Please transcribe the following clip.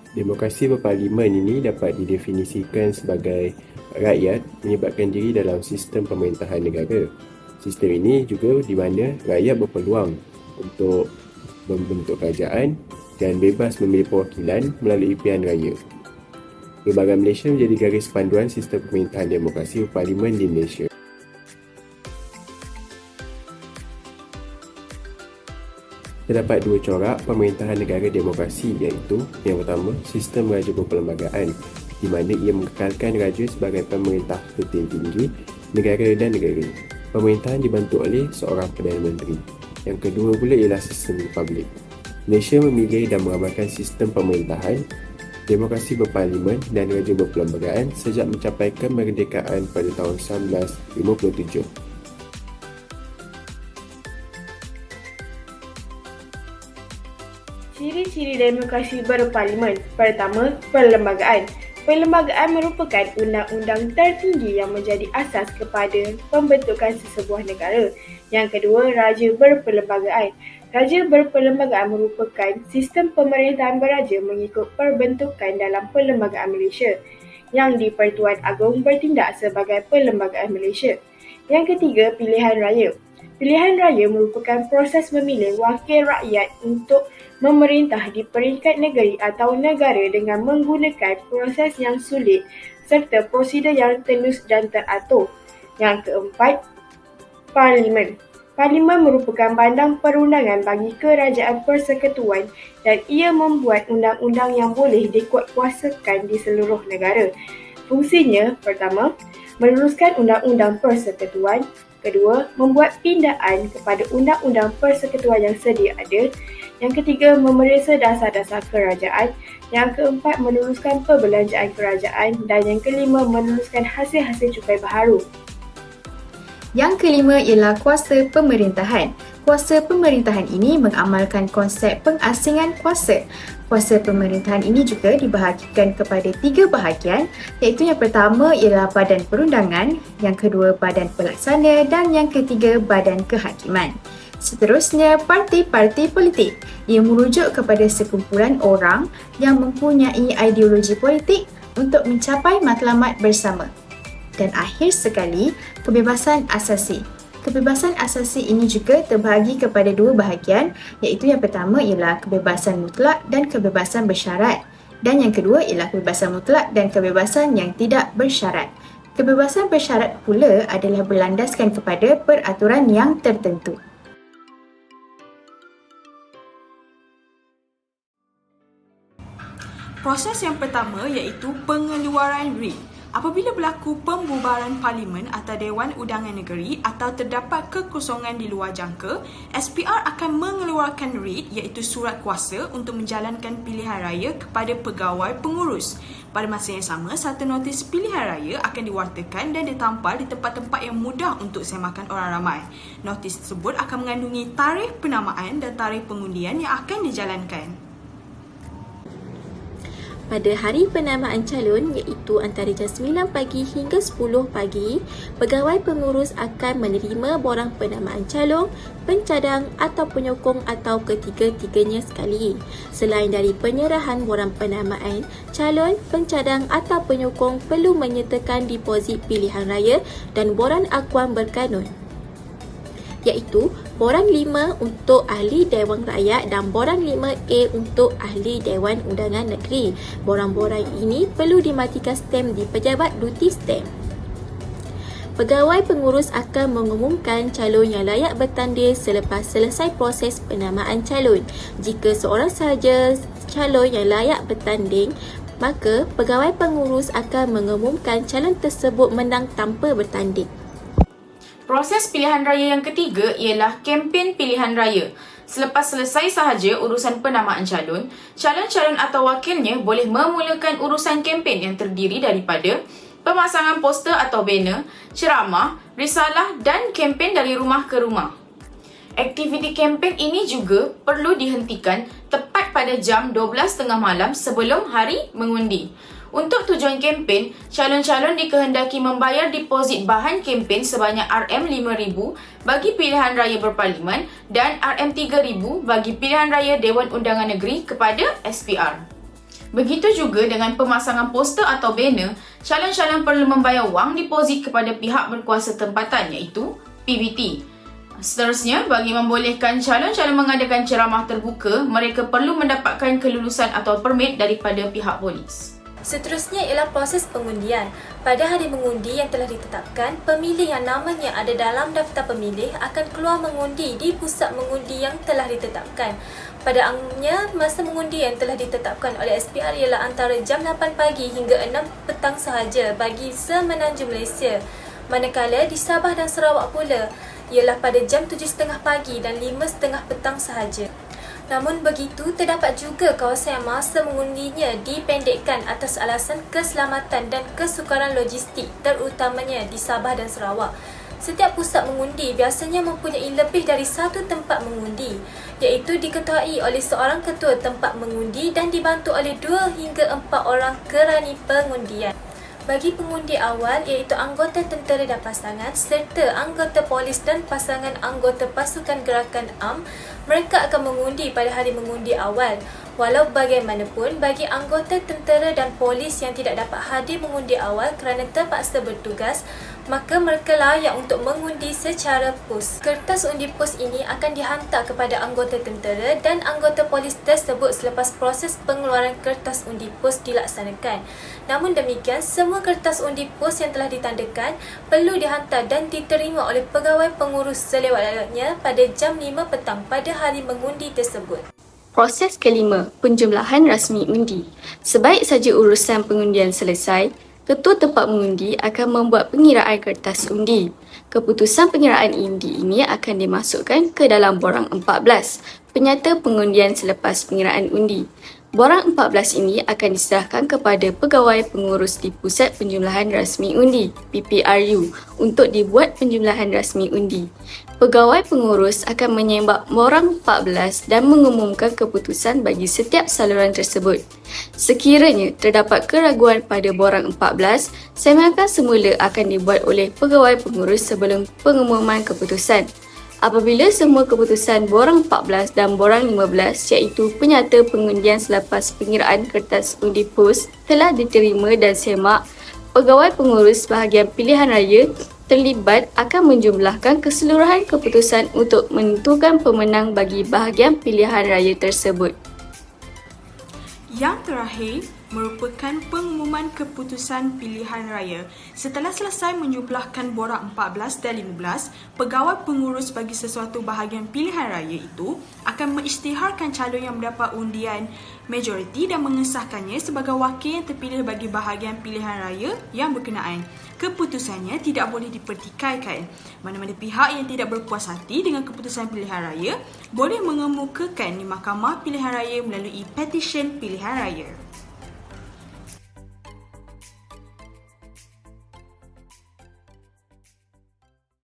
Demokrasi berparlimen ini dapat didefinisikan sebagai rakyat menyebabkan diri dalam sistem pemerintahan negara. Sistem ini juga di mana rakyat berpeluang untuk membentuk kerajaan dan bebas memilih perwakilan melalui pilihan raya. Perlembagaan Malaysia menjadi garis panduan sistem pemerintahan demokrasi berparlimen di Malaysia. Terdapat dua corak pemerintahan negara demokrasi iaitu yang pertama, sistem raja berperlembagaan di mana ia mengekalkan raja sebagai pemerintah tertinggi negara dan negara. Pemerintahan dibantu oleh seorang Perdana Menteri. Yang kedua pula ialah sistem republik. Malaysia memilih dan mengamalkan sistem pemerintahan demokrasi berparlimen dan raja berperlembagaan sejak mencapai kemerdekaan pada tahun 1957. Ciri-ciri demokrasi berparlimen. Pertama, perlembagaan. Perlembagaan merupakan undang-undang tertinggi yang menjadi asas kepada pembentukan sesebuah negara. Yang kedua, raja berperlembagaan. Raja berperlembagaan merupakan sistem pemerintahan beraja mengikut perbentukan dalam Perlembagaan Malaysia, yang di-Pertuan Agong bertindak sebagai Perlembagaan Malaysia. Yang ketiga, pilihan raya. Pilihan raya merupakan proses memilih wakil rakyat untuk memerintah di peringkat negeri atau negara dengan menggunakan proses yang sulit serta prosedur yang tendus dan teratur. Yang keempat, parlimen. Parlimen merupakan bandang perundangan bagi kerajaan persekutuan dan ia membuat undang-undang yang boleh dikuatkuasakan di seluruh negara. Fungsinya, pertama, meneruskan undang-undang persekutuan. Kedua, membuat pindaan kepada undang-undang persekutuan yang sedia ada. Yang ketiga, memeriksa dasar-dasar kerajaan. Yang keempat, meneruskan perbelanjaan kerajaan. Dan yang kelima, meneruskan hasil-hasil cukai baharu. Yang kelima ialah kuasa pemerintahan. Kuasa pemerintahan ini mengamalkan konsep pengasingan kuasa. Kuasa pemerintahan ini juga dibahagikan kepada 3 bahagian, iaitu yang pertama ialah badan perundangan, yang kedua badan pelaksana dan yang ketiga badan kehakiman. Seterusnya, parti-parti politik. Ia merujuk kepada sekumpulan orang yang mempunyai ideologi politik untuk mencapai matlamat bersama. Dan akhir sekali, kebebasan asasi. Kebebasan asasi ini juga terbahagi kepada 2 bahagian, iaitu yang pertama ialah kebebasan mutlak dan kebebasan bersyarat. Dan yang kedua ialah kebebasan mutlak dan kebebasan yang tidak bersyarat. Kebebasan bersyarat pula adalah berlandaskan kepada peraturan yang tertentu. Proses yang pertama iaitu pengeluaran writ. Apabila berlaku pembubaran parlimen atau Dewan Undangan Negeri atau terdapat kekosongan di luar jangka, SPR akan mengeluarkan writ iaitu surat kuasa untuk menjalankan pilihan raya kepada pegawai pengurus. Pada masa yang sama, satu notis pilihan raya akan diwartakan dan ditampal di tempat-tempat yang mudah untuk semakan orang ramai. Notis tersebut akan mengandungi tarikh penamaan dan tarikh pengundian yang akan dijalankan. Pada hari penamaan calon iaitu antara jam 9 pagi hingga 10 pagi, pegawai pengurus akan menerima borang penamaan calon, pencadang atau penyokong atau ketiga-tiganya sekali. Selain dari penyerahan borang penamaan, calon, pencadang atau penyokong perlu menyertakan deposit pilihan raya dan borang akuan berkanun, iaitu borang 5 untuk ahli Dewan Rakyat dan borang 5A untuk ahli Dewan Undangan Negeri. Borang-borang ini perlu dimatikan stem di pejabat duty stem. Pegawai pengurus akan mengumumkan calon yang layak bertanding selepas selesai proses penamaan calon. Jika seorang sahaja calon yang layak bertanding, maka pegawai pengurus akan mengumumkan calon tersebut menang tanpa bertanding. Proses pilihan raya yang ketiga ialah kempen pilihan raya. Selepas selesai sahaja urusan penamaan calon, calon-calon atau wakilnya boleh memulakan urusan kempen yang terdiri daripada pemasangan poster atau banner, ceramah, risalah dan kempen dari rumah ke rumah. Aktiviti kempen ini juga perlu dihentikan tepat pada jam 12.30 malam sebelum hari mengundi. Untuk tujuan kempen, calon-calon dikehendaki membayar deposit bahan kempen sebanyak RM5,000 bagi pilihan raya berparlimen dan RM3,000 bagi pilihan raya Dewan Undangan Negeri kepada SPR. Begitu juga dengan pemasangan poster atau banner, calon-calon perlu membayar wang deposit kepada pihak berkuasa tempatan iaitu PBT. Seterusnya, bagi membolehkan calon-calon mengadakan ceramah terbuka, mereka perlu mendapatkan kelulusan atau permit daripada pihak polis. Seterusnya ialah proses pengundian. Pada hari mengundi yang telah ditetapkan, pemilih yang namanya ada dalam daftar pemilih akan keluar mengundi di pusat mengundi yang telah ditetapkan. Pada angnya, masa mengundi yang telah ditetapkan oleh SPR ialah antara jam 8 pagi hingga 6 petang sahaja bagi semenanjung Malaysia. Manakala di Sabah dan Sarawak pula ialah pada jam 7.30 pagi dan 5.30 petang sahaja. Namun begitu, terdapat juga kawasan yang masa mengundinya dipendekkan atas alasan keselamatan dan kesukaran logistik, terutamanya di Sabah dan Sarawak. Setiap pusat mengundi biasanya mempunyai lebih dari satu tempat mengundi, iaitu diketuai oleh seorang ketua tempat mengundi dan dibantu oleh 2 hingga 4 orang kerani pengundian. Bagi pengundi awal iaitu anggota tentera dan pasangan serta anggota polis dan pasangan anggota pasukan gerakan AM, mereka akan mengundi pada hari mengundi awal. Walau bagaimanapun, bagi anggota tentera dan polis yang tidak dapat hadir mengundi awal kerana terpaksa bertugas, maka mereka layak untuk mengundi secara pos. Kertas undi pos ini akan dihantar kepada anggota tentera dan anggota polis tersebut selepas proses pengeluaran kertas undi pos dilaksanakan. Namun demikian, semua kertas undi pos yang telah ditandakan perlu dihantar dan diterima oleh pegawai pengurus selewat-lewatnya pada jam 5 petang pada hari mengundi tersebut. Proses kelima, penjumlahan rasmi undi. Sebaik saja urusan pengundian selesai, ketua tempat mengundi akan membuat pengiraan kertas undi. Keputusan pengiraan undi ini akan dimasukkan ke dalam borang 14, penyata pengundian selepas pengiraan undi. Borang 14 ini akan diserahkan kepada pegawai pengurus di Pusat Penjumlahan Rasmi Undi (PPRU) untuk dibuat penjumlahan rasmi undi. Pegawai pengurus akan menyembak borang 14 dan mengumumkan keputusan bagi setiap saluran tersebut. Sekiranya terdapat keraguan pada borang 14, semakan semula akan dibuat oleh pegawai pengurus sebelum pengumuman keputusan. Apabila semua keputusan borang 14 dan borang 15 iaitu penyata pengundian selepas pengiraan kertas undi pos telah diterima dan semak, pegawai pengurus bahagian pilihan raya terlibat akan menjumlahkan keseluruhan keputusan untuk menentukan pemenang bagi bahagian pilihan raya tersebut. Yang terakhir merupakan pengumuman keputusan pilihan raya. Setelah selesai menjumlahkan borang 14 dan 15, pegawai pengurus bagi sesuatu bahagian pilihan raya itu akan mengisytiharkan calon yang mendapat undian majoriti dan mengesahkannya sebagai wakil yang terpilih bagi bahagian pilihan raya yang berkenaan. Keputusannya tidak boleh dipertikaikan. Mana-mana pihak yang tidak berpuas hati dengan keputusan pilihan raya boleh mengemukakan di Mahkamah Pilihan Raya melalui petisyen pilihan raya.